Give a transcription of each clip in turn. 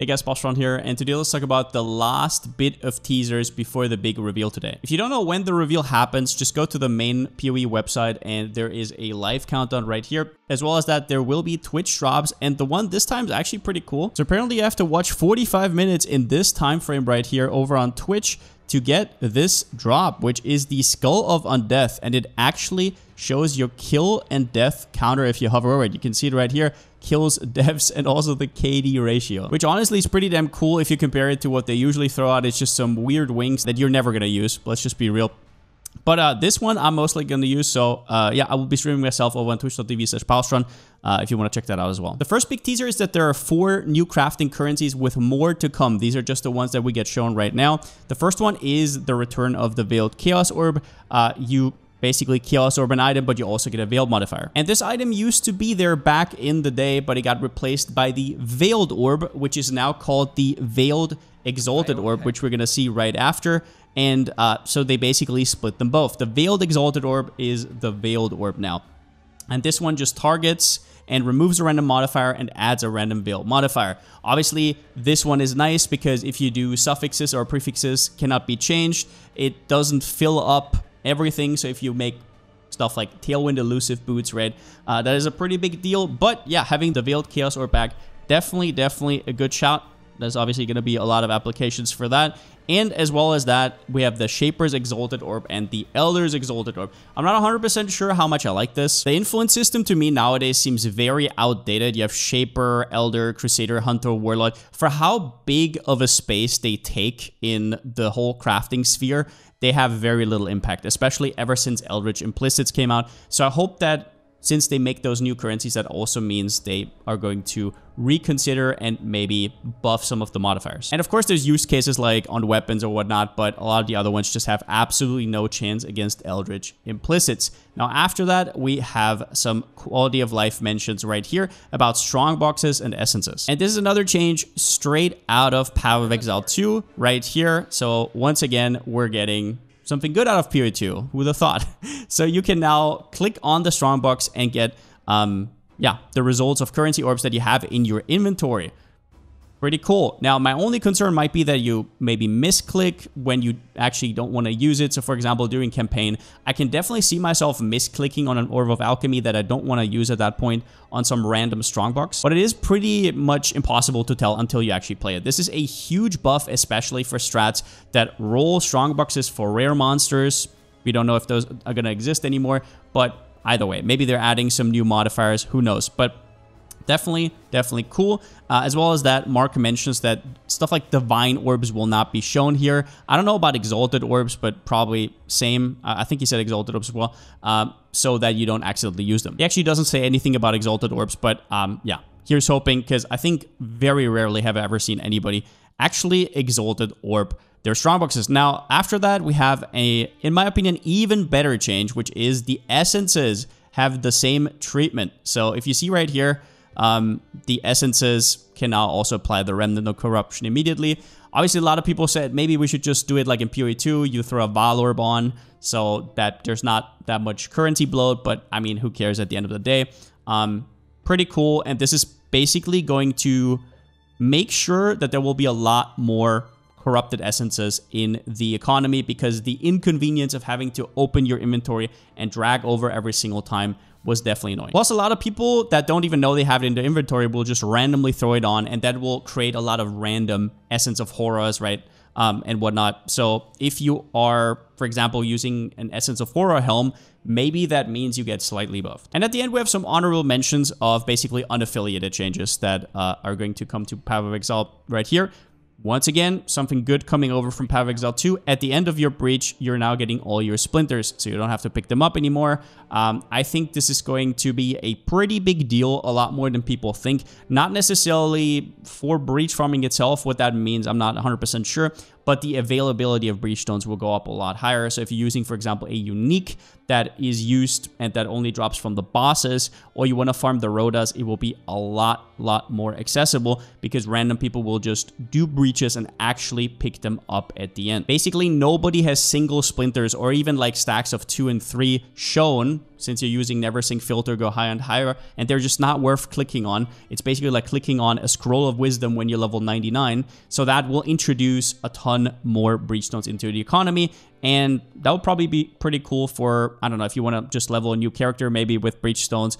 Hey guys, Palsteron here, and today let's talk about the last bit of teasers before the big reveal today. If you don't know when the reveal happens, just go to the main PoE website and there is a live countdown right here. As well as that, there will be Twitch drops, and the one this time is actually pretty cool. So apparently you have to watch 45 minutes in this time frame right here over on Twitch to get this drop, which is the Skull of Undeath, and it actually shows your kill and death counter if you hover over it. You can see it right here, kills, deaths, and also the KD ratio, which honestly is pretty damn cool if you compare it to what they usually throw out. It's just some weird wings that you're never gonna use. Let's just be real. But this one I'm mostly going to use, so yeah, I will be streaming myself over on twitch.tv/Palsteron if you want to check that out as well. The first big teaser is that there are 4 new crafting currencies with more to come. These are just the ones that we get shown right now. The first one is the return of the Veiled Chaos Orb. You basically Chaos Orb an item, but you also get a Veiled modifier. And this item used to be there back in the day, but it got replaced by the Veiled Orb, which is now called the Veiled Exalted Orb, which we're going to see right after. And so they basically split them both. The Veiled Exalted Orb is the Veiled Orb now. And this one just targets and removes a random modifier and adds a random Veiled modifier. Obviously, this one is nice because if you do suffixes or prefixes cannot be changed, it doesn't fill up everything. So if you make stuff like Tailwind Elusive Boots red, that is a pretty big deal. But yeah, having the Veiled Chaos Orb back, definitely a good shout. There's obviously going to be a lot of applications for that. And as well as that, we have the Shaper's Exalted Orb and the Elder's Exalted Orb. I'm not 100% sure how much I like this. The influence system to me nowadays seems very outdated. You have Shaper, Elder, Crusader, Hunter, Warlord. For how big of a space they take in the whole crafting sphere, they have very little impact, especially ever since Eldritch Implicits came out. So I hope that since they make those new currencies, that also means they are going to reconsider and maybe buff some of the modifiers. And of course, there's use cases like on weapons or whatnot, but a lot of the other ones just have absolutely no chance against Eldritch Implicits. Now, after that, we have some quality of life mentions right here about Strongboxes and essences. And this is another change straight out of Path of Exile 2 right here. So once again, we're getting something good out of PoE 2. Who would have thought? So you can now click on the Strongbox and get, yeah, the results of currency orbs that you have in your inventory. Pretty cool. Now, my only concern might be that you maybe misclick when you actually don't want to use it. So, for example, during campaign, I can definitely see myself misclicking on an Orb of Alchemy that I don't want to use at that point on some random Strongbox. But it is pretty much impossible to tell until you actually play it. This is a huge buff, especially for strats that roll Strongboxes for rare monsters. We don't know if those are going to exist anymore, but either way, maybe they're adding some new modifiers. Who knows? But definitely cool. As well as that, Mark mentions that stuff like Divine Orbs will not be shown here. I don't know about Exalted Orbs, but probably same. I think he said Exalted Orbs as well, so that you don't accidentally use them. He actually doesn't say anything about Exalted Orbs, but yeah, here's hoping, because I think very rarely have I ever seen anybody actually Exalted Orb their Strongboxes. Now, after that, we have a, in my opinion, even better change, which is the essences have the same treatment. So if you see right here, the essences can now also apply the Remnant of Corruption immediately. Obviously, a lot of people said maybe we should just do it like in PoE 2, you throw a Val Orb on so that there's not that much currency bloat, but I mean, who cares at the end of the day? Pretty cool, and this is basically going to make sure that there will be a lot more corrupted essences in the economy, because the inconvenience of having to open your inventory and drag over every single time was definitely annoying. Plus, a lot of people that don't even know they have it in their inventory will just randomly throw it on, and that will create a lot of random Essence of Horrors, right? And whatnot. So if you are, for example, using an Essence of Horror helm, maybe that means you get slightly buffed. And at the end, we have some honorable mentions of basically unaffiliated changes that are going to come to Path of Exile right here. Once again, something good coming over from Path of Exile 2. At the end of your breach, you're now getting all your splinters, so you don't have to pick them up anymore. I think this is going to be a pretty big deal, a lot more than people think. Not necessarily for breach farming itself. What that means, I'm not 100% sure, but the availability of breach stones will go up a lot higher. So if you're using, for example, a unique that is used and that only drops from the bosses, or you want to farm the Rodas, it will be a lot more accessible, because random people will just do breaches and actually pick them up at the end. Basically, nobody has single splinters or even like stacks of 2 and 3 shown since you're using never sync filter, go higher and higher, and they're just not worth clicking on. It's basically like clicking on a scroll of wisdom when you're level 99. So that will introduce a ton more breach stones into the economy. And that would probably be pretty cool for, I don't know, if you want to just level a new character, maybe with breach stones,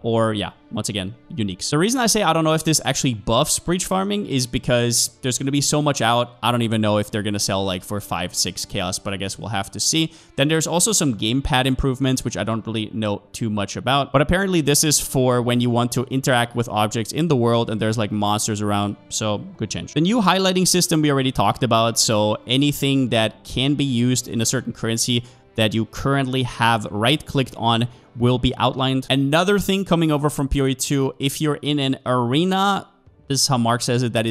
or yeah, once again, uniques. The reason I say I don't know if this actually buffs breach farming is because there's going to be so much out. I don't even know if they're going to sell like for 5-6 chaos, but I guess we'll have to see. Then there's also some gamepad improvements, which I don't really know too much about. But apparently this is for when you want to interact with objects in the world and there's like monsters around. So good change. The new highlighting system we already talked about. So anything that can be used in a certain currency that you currently have right-clicked on will be outlined. Another thing coming over from PoE 2, if you're in an arena, this is how Mark says it, that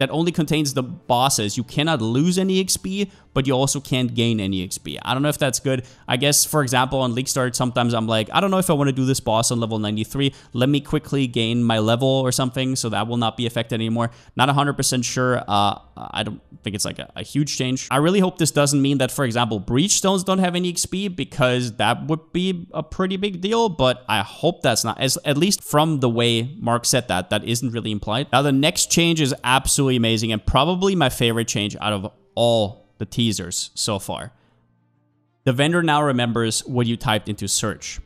only contains the bosses, you cannot lose any XP, but you also can't gain any XP. I don't know if that's good. I guess, for example, on League Start, sometimes I'm like, I don't know if I want to do this boss on level 93. Let me quickly gain my level or something, so that will not be affected anymore. Not 100% sure. I don't think it's like a huge change. I really hope this doesn't mean that, for example, breach stones don't have any XP, because that would be a pretty big deal, but I hope that's not, at least from the way Mark said that isn't really implied. Now, the next change is absolutely amazing and probably my favorite change out of all the teasers so far. The vendor now remembers what you typed into search.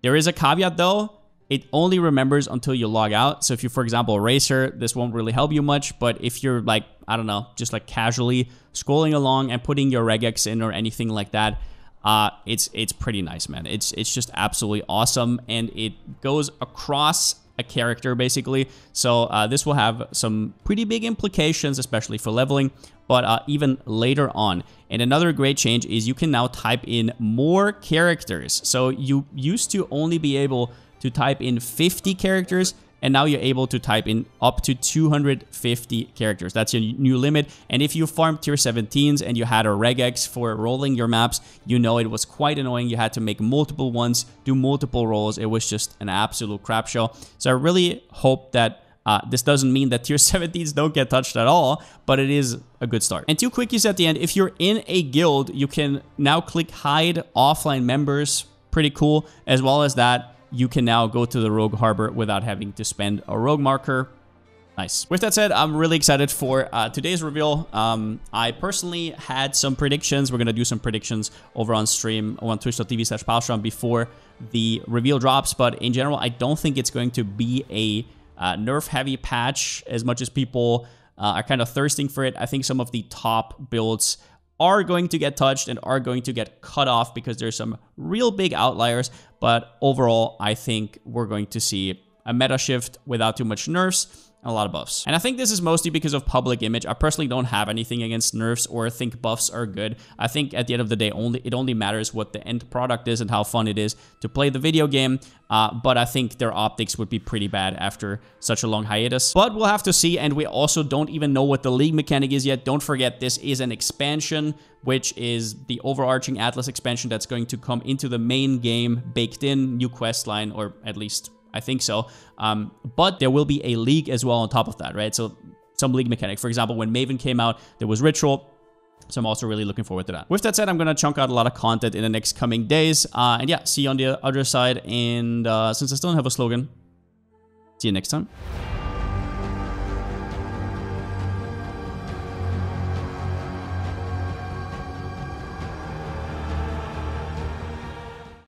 There is a caveat though. It only remembers until you log out. So if you, for example, Racer, this won't really help you much. But if you're like, I don't know, just like casually scrolling along and putting your regex in or anything like that, it's pretty nice, man. It's just absolutely awesome. And it goes across a character basically. So this will have some pretty big implications, especially for leveling, but even later on. And another great change is you can now type in more characters. So you used to only be able to type in 50 characters, and now you're able to type in up to 250 characters. That's your new limit. And if you farmed tier 17s and you had a regex for rolling your maps, you know it was quite annoying. You had to make multiple ones, do multiple rolls. It was just an absolute crap show. So I really hope that this doesn't mean that tier 17s don't get touched at all, but it is a good start. And two quickies at the end. If you're in a guild, you can now click hide offline members. Pretty cool. As well as that, you can now go to the Rogue Harbor without having to spend a rogue marker. Nice. With that said, I'm really excited for today's reveal. I personally had some predictions. We're going to do some predictions over on stream on twitch.tv/Palsteron before the reveal drops. But in general, I don't think it's going to be a nerf-heavy patch as much as people are kind of thirsting for it. I think some of the top builds are going to get touched and are going to get cut off because there's some real big outliers. But overall, I think we're going to see a meta shift without too much nerfs, a lot of buffs. And I think this is mostly because of public image. I personally don't have anything against nerfs or think buffs are good. I think at the end of the day, it only matters what the end product is and how fun it is to play the video game. But I think their optics would be pretty bad after such a long hiatus. But we'll have to see, and we also don't even know what the league mechanic is yet. Don't forget, this is an expansion, which is the overarching Atlas expansion that's going to come into the main game, baked in, new quest line, or at least I think so. But there will be a league as well on top of that, right? So some league mechanic. For example, when Maven came out, there was Ritual. So I'm also really looking forward to that. With that said, I'm going to chunk out a lot of content in the next coming days. And yeah, see you on the other side. And since I still don't have a slogan, see you next time.